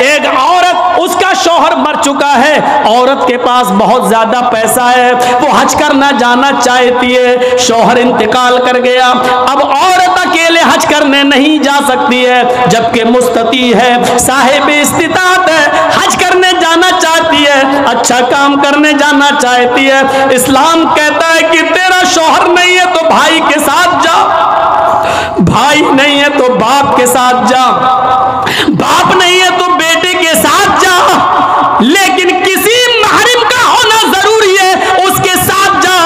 एक औरत, उसका शौहर मर चुका है, औरत के पास बहुत ज्यादा पैसा है, वो हज करना जाना चाहती है, शौहर इंतकाल कर गया, अब औरत अकेले हज करने नहीं जा सकती है, जबकि मुस्तती है, साहिब इस्तिताअत है, हज करने जाना चाहती है, अच्छा काम करने जाना चाहती है। इस्लाम कहता है कि तेरा शौहर नहीं है तो भाई के साथ जा, भाई नहीं है तो बाप के साथ जा, बाप नहीं है तो बेटे के साथ जा, लेकिन किसी महरिम का होना जरूरी है, उसके साथ जा।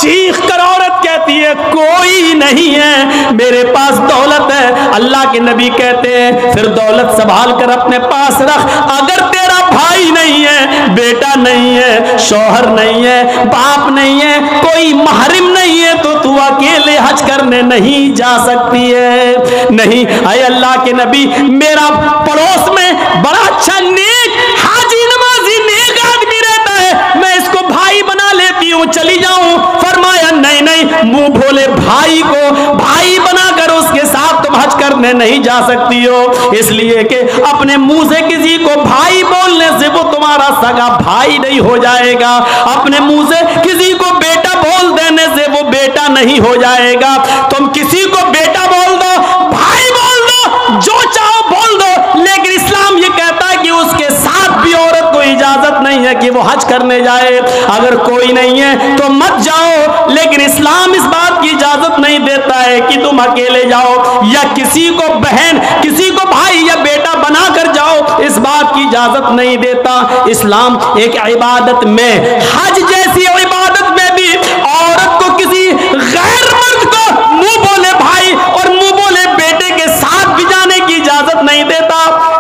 चीख कर औरत कहती है कोई नहीं है, मेरे पास दौलत है। अल्लाह के नबी कहते हैं फिर दौलत संभाल कर अपने पास रख, अगर तेरा भाई नहीं है, बेटा नहीं है, शौहर नहीं है, बाप नहीं है, कोई महरिम नहीं है, तो तू अकेले हज करने नहीं जा सकती है। नहीं, अय अल्लाह के नबी, मेरा पड़ोस में बड़ा अच्छा नेक हाजी नमाजी नेक आदमी रहता है, मैं इसको भाई बना लेती हूँ, चली जाऊं। फरमाया नहीं नहीं, मुंह भोले भाई को भाई बनाकर उसके साथ तुम हज करने नहीं जा सकती हो, इसलिए कि अपने मुंह से किसी को भाई बोलने से वो तुम्हारा सगा भाई नहीं हो जाएगा, अपने मुंह से किसी को बेटा बोल देने से वो बेटा नहीं हो जाएगा। तुम किसी को बेटा बोल दो, भाई बोल दो, जो चाहो बोल दो, लेकिन इस्लाम ये कहता है कि उसके साथ भी औरत को इजाजत नहीं है कि वो हज करने जाए। अगर कोई नहीं है तो मत जाओ, लेकिन इस्लाम इस बात की इजाजत नहीं देता है कि तुम अकेले जाओ या किसी को बहन, किसी को भाई या बेटा बनाकर जाओ, इस बात की इजाजत नहीं देता। इस्लाम एक इबादत में, हज जैसी इबादत में भी औरत को किसी गैर मर्द को मुंह बोले भाई और मुंह बोले बेटे के साथ भी जाने की इजाजत नहीं देता।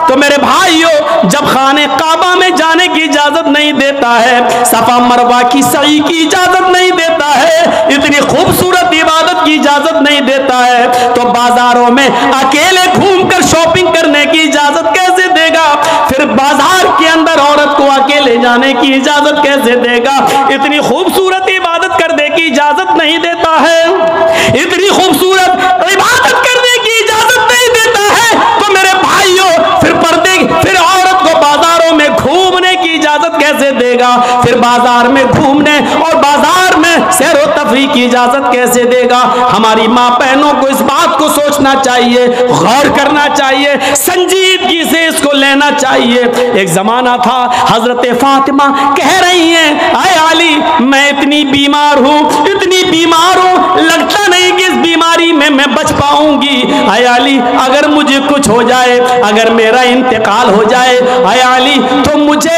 तो मेरे भाइयों, जब खाने काबा में जाने की इजाजत नहीं देता है, सफा मरवा की सई की इजाजत नहीं देता है, इतनी खूबसूरत इबादत की इजाजत नहीं देता है, तो बाजारों में अकेले घूमकर शॉपिंग करने की इजाजत कैसे देगा? फिर बाजार के अंदर औरत को अकेले जाने की इजाजत कैसे देगा? इतनी खूबसूरत इबादत करने की इजाजत नहीं देता है, इतनी खूबसूरत इबादत करने की इजाजत नहीं देता है, तो मेरे भाइयों फिर औरत को बाजारों में घूमने की इजाजत कैसे देगा? फिर बाजार में घूमने और बाजार में सैर व तफरीह की इजाजत कैसे देगा? हमारी माँ बहनों को इस बात को सोचना चाहिए, गौर करना चाहिए, संजीदगी से इसको लेना चाहिए। एक जमाना था, हजरत फातिमा कह रही हैं, आए अली, मैं इतनी बीमार हूँ, इतनी बीमार हूँ, लगता नहीं कि इस बीमारी में मैं बच पाऊंगी। आए अली, अगर मुझे कुछ हो जाए, अगर मेरा इंतकाल हो जाए, आए अली, तो मुझे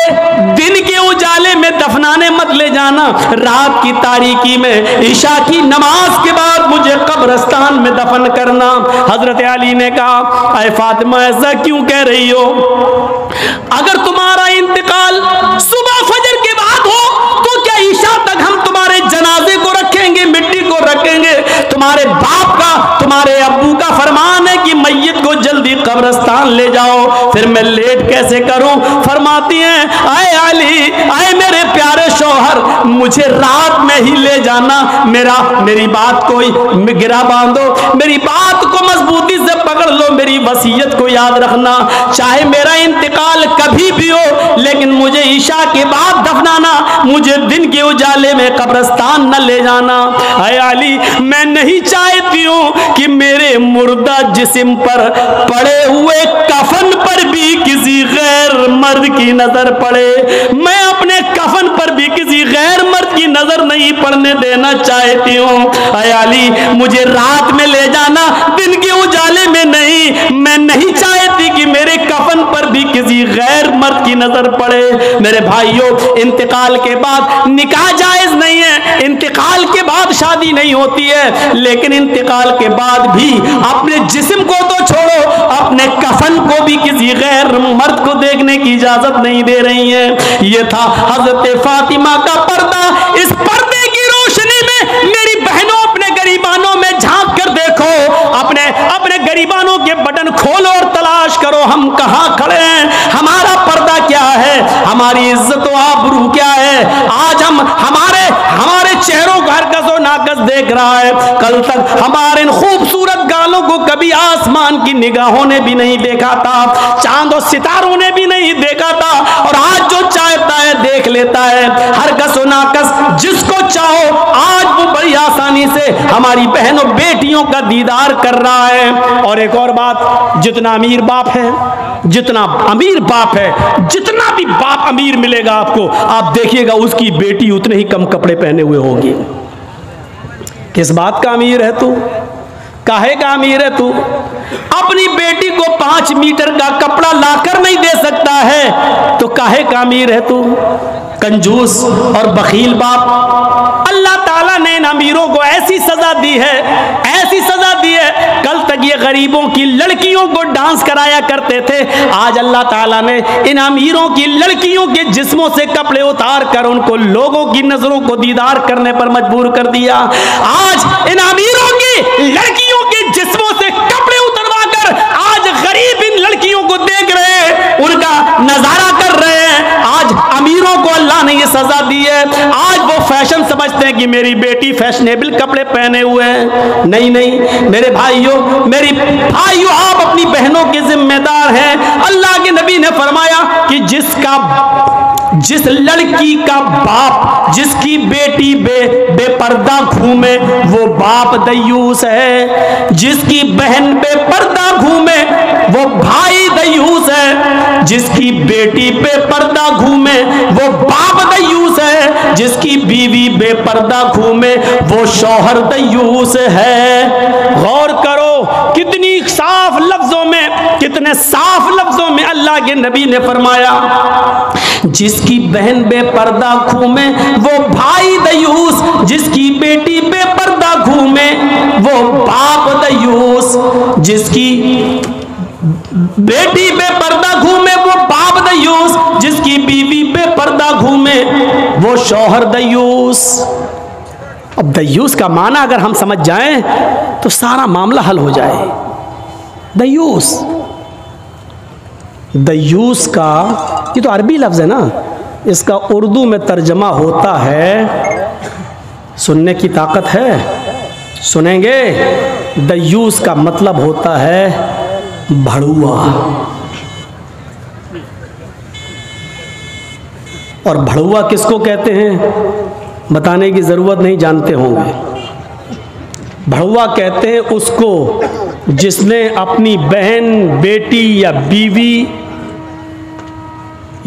दिन के उजाले में दफनाने मत ले जाना, रात की तारीकी में ईशा की नमाज के बाद मुझे कब्रिस्तान में दफन करना। हजरत अली ने कहा, ऐ फातिमा, ऐसा क्यों कह रही हो? अगर तुम्हारा इंतकाल सुबह फजर के बाद हो तो क्या ईशा तक हम तुम्हारे जनाजे को रखेंगे, मिट्टी को रखेंगे? तुम्हारे बाप का, तुम्हारे अब्बू का फरमान है कि मैयत को जल्दी कब्रिस्तान ले जाओ, फिर मैं लेट कैसे करूं? फरमाती हैं, आए अली, आए मेरे प्यारे शौहर, मुझे रात में ही ले जाना, मेरी बात को गिरा बांधो, मेरी बात को मजबूती से पकड़ लो, मेरी वसीयत को याद रखना, चाहे मेरा इंतकाल कभी भी हो, लेकिन मुझे ईशा के बाद दफनाना, मुझे दिन के उजाले में कब्रिस्तान न ले जाना। आए अली, मैं नहीं चाहती हूँ कि मेरे मुर्दा जिस्म पर पड़े हुए कफन पर भी किसी गैर मर्द की नजर पड़े, मैं अपने कफन पर भी किसी गैर मर्द की नजर नहीं पड़ने देना चाहती हूँ। आए अली, मुझे रात में ले जाना, दिन के उजाले में नहीं, मैं नहीं चाहती कि मेरे कफन पर भी किसी गैर मर्द की नजर पड़े। मेरे भाइयों, इंतकाल के बाद निकाह जायज नहीं है, इंतकाल के बाद शादी नहीं होती है, लेकिन इंतकाल के बाद भी अपने जिस्म को तो छोड़ो, अपने कफन को भी किसी गैर मर्द को देखने की इजाजत नहीं दे रही है। ये था हजरत फातिमा का पर्दा। इस पर्दे की रोशनी में मेरी बहनों, अपने गरीबानों में झांक कर देखो, अपने गरीबानों के बटन खोलो और तलाश करो, हम कहाँ खड़े हैं, हमारा पर्दा क्या है, हमारी इज्जत व आबरू क्या है। आज हम हमारे चेहरों को हरकस और नाकस देख रहा है। कल तक हमारे इन खूबसूरत गालों को कभी आसमान की निगाहों ने भी नहीं देखा था, चांद और सितारों ने भी नहीं देखा था, और आज जो चाहता है देख लेता है। हर कस और नाकस जिसको चाहो आज वो बड़ी आसानी से हमारी बहनों बेटियों का दीदार कर रहा है। और एक और बात, जितना अमीर बाप है, जितना अमीर बाप है, जितना भी बाप अमीर मिलेगा आपको, आप देखिएगा उसकी बेटी उतने ही कम कपड़े पहने हुए होगी। किस बात का अमीर है तू? काहे का अमीर है तू? अपनी बेटी को 5 मीटर का कपड़ा लाकर नहीं दे सकता है तो काहे का अमीर है तू? कंजूस और बखील बाप। अल्लाह ताला ने इन अमीरों को ऐसी सजा दी है, ऐसी सजा दी है। कल तक ये गरीबों की लड़कियों को डांस कराया करते थे, आज अल्लाह ताला ने इन अमीरों की लड़कियों के जिस्मों से कपड़े उतार कर उनको लोगों की नजरों को दीदार करने पर मजबूर कर दिया। आज इन अमीरों की लड़कियों के जिस्मों से कपड़े उतरवा कर आज गरीब इन लड़कियों को देख रहे हैं, उनका नजारा कर रहे हैं। आज अमीरों को अल्लाह ने ये सजा दी है। आज वो फैशन समझते हैं कि मेरी बेटी फैशनेबल कपड़े पहने हुए हैं। नहीं नहीं मेरे भाइयों, मेरी भाइयों, आप अपनी बहनों के जिम्मेदार हैं। अल्लाह के नबी ने फरमाया कि जिस लड़की का बाप, जिसकी बेटी बेपर्दा घूमे वो बाप दयूस है। जिसकी बहन बेपर्दा घूमे वो भाई दयूस है। जिसकी बेटी बेपर्दा घूमे वो बाप दयूस है। जिसकी बीवी बेपर्दा घूमे वो शौहर दयूस है। गौर करो कितनी साफ लफ्जों में, कितने साफ लफ्जों में अल्लाह के नबी ने फरमाया, जिसकी बहन बेपर्दा घूमे वो भाई दयूस, जिसकी बेटी बेपर्दा घूमे वो बाप दयूस, जिसकी बेटी बेपर्दा घूमे वो बाप दयूस, जिसकी बीवी बेपर्दा घूमे वो शौहर दयूस। अब दयूस का माना अगर हम समझ जाएं तो सारा मामला हल हो जाए। दयूस, दयूस का ये तो अरबी लफ्ज़ है ना, इसका उर्दू में तर्जमा होता है, सुनने की ताकत है? सुनेंगे? दयूस का मतलब होता है भड़ुआ। और भड़ुआ किसको कहते हैं बताने की ज़रूरत नहीं, जानते होंगे। भड़ुआ कहते हैं उसको जिसने अपनी बहन, बेटी या बीवी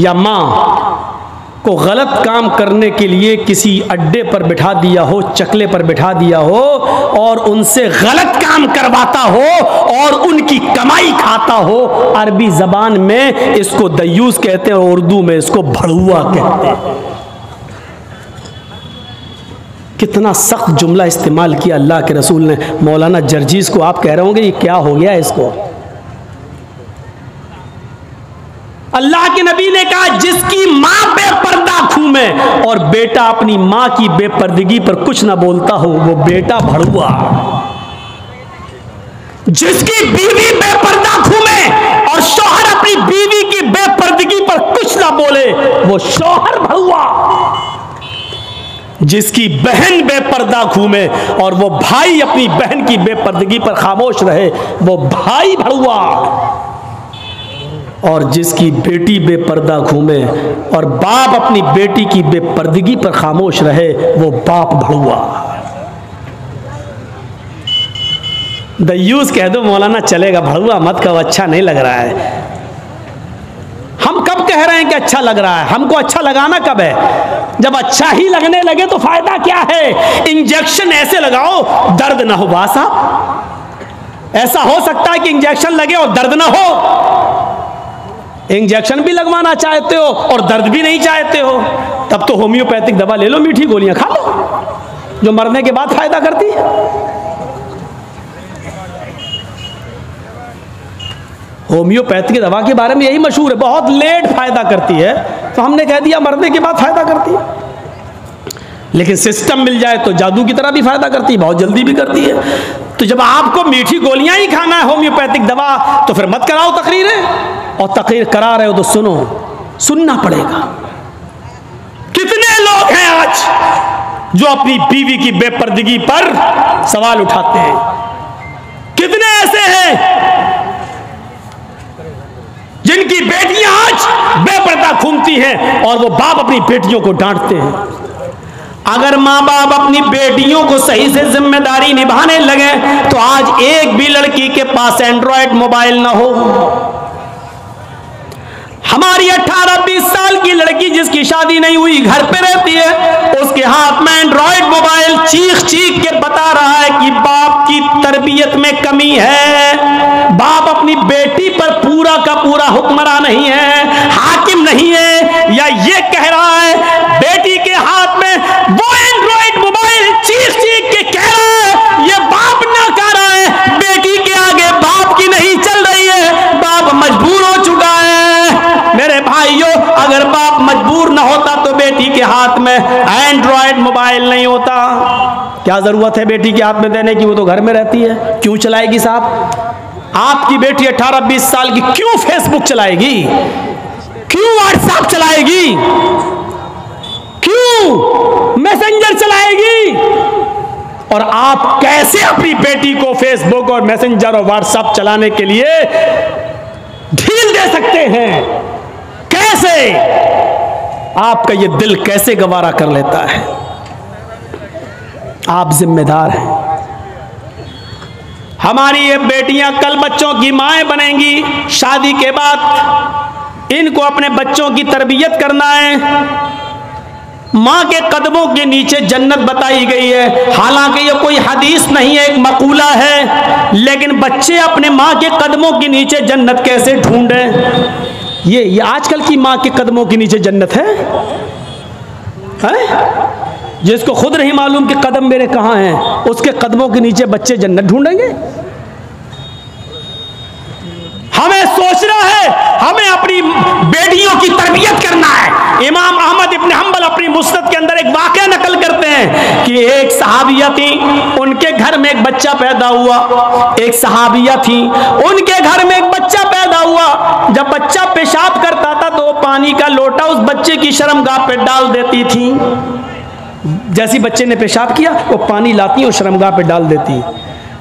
या माँ को गलत काम करने के लिए किसी अड्डे पर बिठा दिया हो, चकले पर बिठा दिया हो और उनसे गलत काम करवाता हो और उनकी कमाई खाता हो। अरबी ज़बान में इसको दयूस कहते हैं और उर्दू में इसको भड़ुआ कहते हैं। कितना सख्त जुमला इस्तेमाल किया अल्लाह के रसूल ने। मौलाना जर्जीस को आप कह रहे होंगे ये क्या हो गया इसको? अल्लाह के नबी ने कहा जिसकी माँ बेपर्दा घूमे और बेटा अपनी माँ की बेपर्दगी पर कुछ ना बोलता हो वो बेटा भड़ुआ। जिसकी बीवी बेपर्दा घूमे और शौहर अपनी बीवी की बेपर्दगी पर कुछ ना बोले वो शौहर भड़ुआ। जिसकी बहन बेपर्दा घूमे और वो भाई अपनी बहन की बेपर्दगी पर खामोश रहे वो भाई भड़ुआ। और जिसकी बेटी बेपर्दा घूमे और बाप अपनी बेटी की बेपर्दगी पर खामोश रहे वो बाप भड़ुआ। दयूस कह दो मौलाना चलेगा, भड़ुआ मत कहो, अच्छा नहीं लग रहा है। हम कब कह रहे हैं कि अच्छा लग रहा है? हमको अच्छा लगाना कब है? जब अच्छा ही लगने लगे तो फायदा क्या है? इंजेक्शन ऐसे लगाओ दर्द ना हो। बासा ऐसा हो सकता है कि इंजेक्शन लगे और दर्द ना हो? इंजेक्शन भी लगवाना चाहते हो और दर्द भी नहीं चाहते हो, तब तो होम्योपैथिक दवा ले लो, मीठी गोलियां खा लो जो मरने के बाद फायदा करती है। होम्योपैथिक दवा के बारे में यही मशहूर है, बहुत लेट फायदा करती है, तो हमने कह दिया मरने के बाद फायदा करती है। लेकिन सिस्टम मिल जाए तो जादू की तरह भी फायदा करती है, बहुत जल्दी भी करती है। तो जब आपको मीठी गोलियां ही खाना है होम्योपैथिक दवा तो फिर मत कराओ तकरीरें, और तकरीर करा रहे हो तो सुनो, सुनना पड़ेगा। कितने लोग हैं आज जो अपनी बीवी की बेपर्दगी पर सवाल उठाते हैं। कितने ऐसे हैं जिनकी बेटियां आज बेपर्दा घूमती हैं और वो बाप अपनी बेटियों को डांटते हैं। अगर माँ बाप अपनी बेटियों को सही से जिम्मेदारी निभाने लगे तो आज एक भी लड़की के पास एंड्रॉयड मोबाइल ना हो। हमारी 18-20 साल की लड़की जिसकी शादी नहीं हुई घर पे रहती है, उसके हाथ में एंड्रॉयड मोबाइल चीख चीख के बता रहा है कि बाप की तरबियत में कमी है, बाप अपनी बेटी पर पूरा का पूरा हुक्मरान नहीं है, हाकिम नहीं है। या ये कह रहा है बेटी के हाथ में वो एंड्रॉयड मोबाइल चीख चीख के कह रहा है ये बाप ना कह रहा है, बेटी के आगे बाप की नहीं चल रही है, बाप मजबूर हो चुका है। मेरे भाइयों, अगर बाप मजबूर ना होता तो बेटी के हाथ में एंड्रॉयड मोबाइल नहीं होता। क्या जरूरत है बेटी के हाथ में देने की, वो तो घर में रहती है, क्यों चलाएगी साहब? आपकी बेटी 18-20 साल की क्यों फेसबुक चलाएगी, क्यों व्हाट्सएप चलाएगी, क्यों मैसेंजर चलाएगी? और आप कैसे अपनी बेटी को फेसबुक और मैसेंजर और व्हाट्सएप चलाने के लिए ढील दे सकते हैं? कैसे? आपका ये दिल कैसे गवारा कर लेता है? आप जिम्मेदार हैं। हमारी ये बेटियां कल बच्चों की माएं बनेंगी। शादी के बाद इनको अपने बच्चों की तरबियत करना है। माँ के कदमों के नीचे जन्नत बताई गई है। हालांकि ये कोई हदीस नहीं है, एक मकूला है, लेकिन बच्चे अपने माँ के कदमों के नीचे जन्नत कैसे ढूंढें? ये आजकल की माँ के कदमों के नीचे जन्नत है? जिसको खुद नहीं मालूम कि कदम मेरे कहाँ हैं, उसके कदमों के नीचे बच्चे जन्नत ढूंढेंगे? हमें सोचना है, हमें अपनी बेटियों की तरबियत करना है। इमाम अहमद इब्न हंबल अपनी मुस्नद के अंदर एक वाकया नकल करते हैं कि एक सहाबिया थी, उनके घर में एक बच्चा पैदा हुआ। एक सहाबिया थी, उनके घर में एक बच्चा पैदा हुआ। जब बच्चा पेशाब करता था तो पानी का लोटा उस बच्चे की शर्मगाह पे डाल देती थी। जैसी बच्चे ने पेशाब किया वो पानी लाती और शर्मगाह पे डाल देती।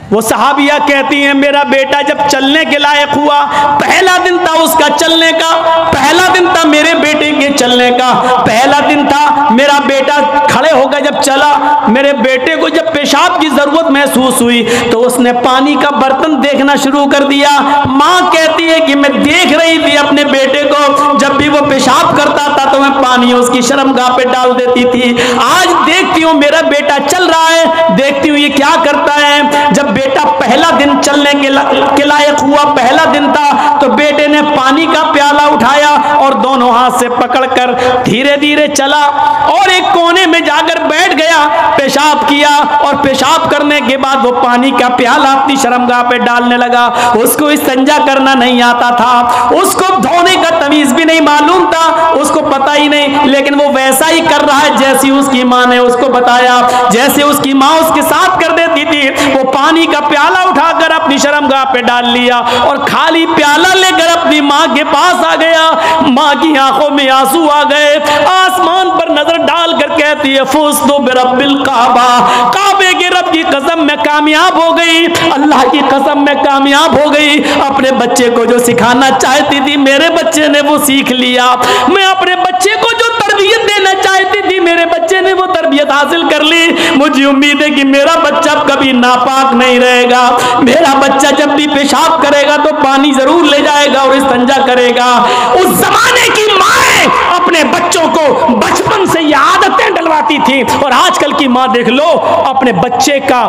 वो सहाबिया कहती हैं मेरा बेटा जब चलने के लायक हुआ, पहला दिन था उसका चलने का, पहला दिन था मेरे बेटे के चलने का, पहला दिन था मेरा बेटा खड़े होकर जब चला, मेरे बेटे को जब पेशाब की जरूरत महसूस हुई तो उसने पानी का बर्तन देखना शुरू कर दिया। माँ कहती है कि मैं देख रही थी अपने बेटे को, जब भी वो पेशाब करता था तो मैं पानी उसकी शर्मगाह पे डाल देती थी। आज देखती हूँ मेरा बेटा चल रहा है, देखती हूँ ये क्या करता है। जब बेटा पहला दिन चलने के लायक हुआ, पहला दिन था, तो बेटे ने पानी का प्याला उठाया और दोनों हाथ से पकड़कर धीरे धीरे चला और एक कोने में जाकर बैठ गया, पेशाब किया और पेशाब करने के बाद वो पानी का प्याला अपनी शर्मगाह पे डालने लगा। उसको इस्तिंजा करना नहीं आता था, उसको धोने का तमीज भी नहीं मालूम था, उसको पता ही नहीं, लेकिन वो वैसा ही कर रहा है जैसी उसकी माँ ने उसको बताया। जैसे उसकी माँ उसके साथ कर देती थी, वो पानी का प्याला उठाकर अपनी शर्मगाह पे डाल लिया और खाली प्याला लेकर अपनी माँ के पास आ गया। माँ की आंखों में आंसू आ गए, आसमान पर नजर डालकर कहती है फुज़्तु बिरब्बिल काबा, काबे के रब की कसम में कामयाब हो गई, अल्लाह की कसम में कामयाब हो गई। अपने बच्चे को जो सिखाना चाहती थी मेरे बच्चे ने वो सीख लिया। मैं अपने बच्चे को जो तरबियत देना चाहती थी मेरे बच्चे ने वो तरबियत हासिल कर ली। मुझे उम्मीद है कि मेरा बच्चा कभी नापाक नहीं रहेगा, मेरा बच्चा जब भी पेशाब करेगा तो पानी जरूर ले जाएगा और इस्तिंजा करेगा। उस जमाने की माएं अपने बच्चों को बचपन से ये आदतें डलवाती थी और आजकल की माँ देख लो, अपने बच्चे का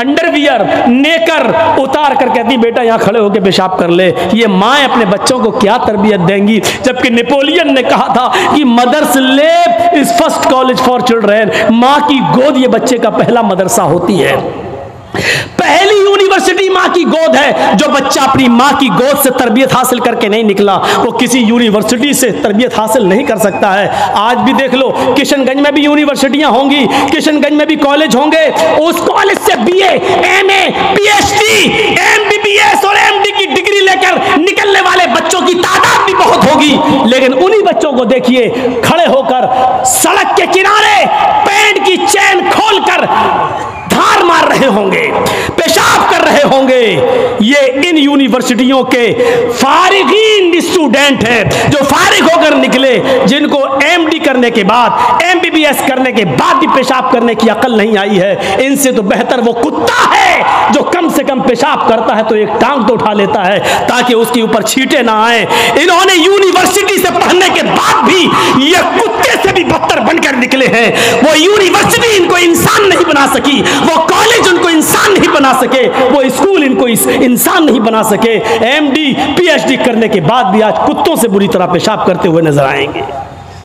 अंडरवियर नेकर उतार कर कहती बेटा यहाँ खड़े होकर पेशाब कर ले। ये माएं अपने बच्चों को क्या तरबियत देंगी? जबकि नेपोलियन ने कहा था कि mother's lap is first college for children, माँ की गोद ये बच्चे का पहला मदरसा होती है, पहली यूनिवर्सिटी माँ की गोद है। जो बच्चा अपनी माँ की गोद से तरबियत हासिल करके नहीं निकला वो किसी यूनिवर्सिटी से तरबियत हासिल नहीं कर सकता है। आज भी देख लो, किशनगंज में भी यूनिवर्सिटियां होंगी, किशनगंज में भी कॉलेज होंगे, उस कॉलेज से बीए, एमए, पीएचडी, एमबीबीएस और एमडी की डिग्री लेकर निकलने वाले बच्चों की तादाद भी बहुत होगी, लेकिन उन्हीं बच्चों को देखिए खड़े होकर सड़क के किनारे पैंट की चेन होंगे ये इन यूनिवर्सिटियों के फारिगीन स्टूडेंट हैं जो फारिग होकर निकले, जिनको एमडी करने के बाद, एमबीबीएस करने के बाद भी पेशाब करने की अकल नहीं आई है। इनसे तो बेहतर वो कुत्ता है जो कम से कम पेशाब करता है तो एक टांग तो उठा लेता है ताकि उसके ऊपर छींटे ना आए। इन्होंने यूनिवर्सिटी से पढ़ने के बाद भी ये कुत्ते से भी बदतर बनकर निकले हैं। वो यूनिवर्सिटी इनको इंसान नहीं बना सकी, वो कॉलेज उनको इंसान नहीं बना सके, वो स्कूल इनको इंसान नहीं बना सके। एमडी पीएचडी करने के बाद भी आज कुत्तों से बुरी तरह पेशाब करते हुए नजर आएंगे।